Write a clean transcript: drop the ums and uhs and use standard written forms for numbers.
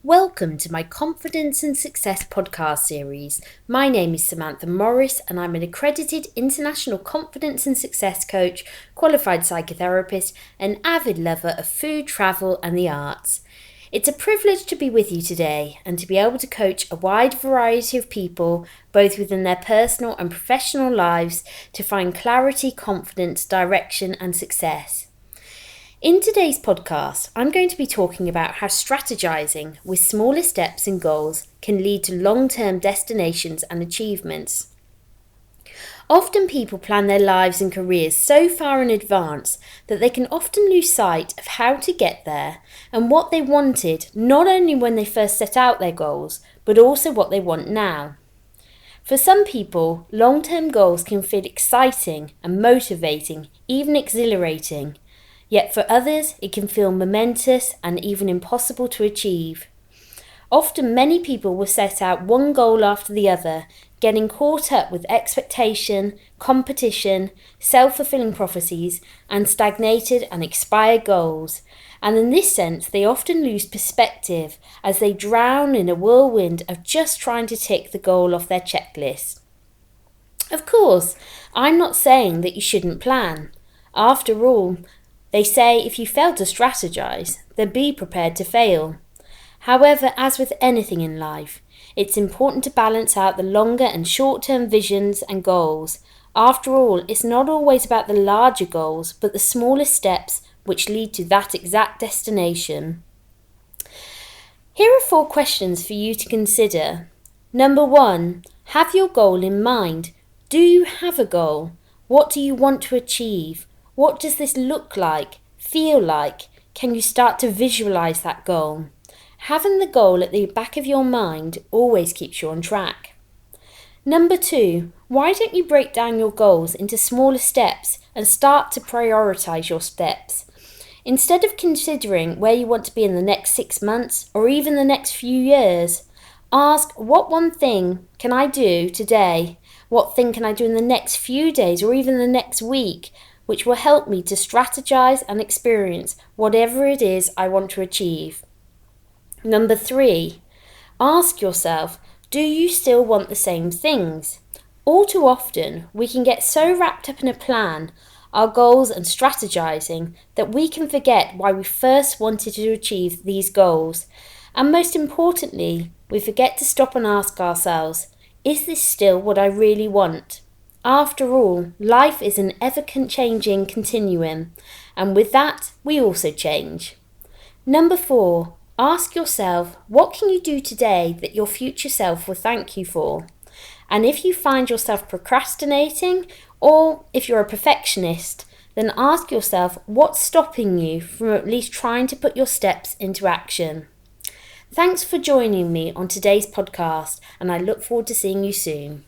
Welcome to my Confidence and Success podcast series. My name is Samantha Morris and I'm an accredited international confidence and success coach, qualified psychotherapist, and avid lover of food, travel and the arts. It's a privilege to be with you today and to be able to coach a wide variety of people, both within their personal and professional lives, to find clarity, confidence, direction and success. In today's podcast, I'm going to be talking about how strategizing with smaller steps and goals can lead to long-term destinations and achievements. Often people plan their lives and careers so far in advance that they can often lose sight of how to get there and what they wanted, not only when they first set out their goals, but also what they want now. For some people, long-term goals can feel exciting and motivating, even exhilarating. Yet for others, it can feel momentous and even impossible to achieve. Often many people will set out one goal after the other, getting caught up with expectation, competition, self-fulfilling prophecies, and stagnated and expired goals. And in this sense, they often lose perspective as they drown in a whirlwind of just trying to tick the goal off their checklist. Of course, I'm not saying that you shouldn't plan. After all, they say if you fail to strategize, then be prepared to fail. However, as with anything in life, it's important to balance out the longer and short-term visions and goals. After all, it's not always about the larger goals, but the smaller steps which lead to that exact destination. Here are 4 questions for you to consider. Number 1, have your goal in mind. Do you have a goal? What do you want to achieve? What does this look like, feel like? Can you start to visualize that goal? Having the goal at the back of your mind always keeps you on track. Number 2, why don't you break down your goals into smaller steps and start to prioritize your steps? Instead of considering where you want to be in the next 6 months or even the next few years, ask what one thing can I do today? What thing can I do in the next few days or even the next week, which will help me to strategize and experience whatever it is I want to achieve. Number 3, ask yourself, do you still want the same things? All too often, we can get so wrapped up in a plan, our goals and strategizing, that we can forget why we first wanted to achieve these goals. And most importantly, we forget to stop and ask ourselves, is this still what I really want? After all, life is an ever-changing continuum, and with that, we also change. Number 4, ask yourself, what can you do today that your future self will thank you for? And if you find yourself procrastinating, or if you're a perfectionist, then ask yourself, what's stopping you from at least trying to put your steps into action? Thanks for joining me on today's podcast, and I look forward to seeing you soon.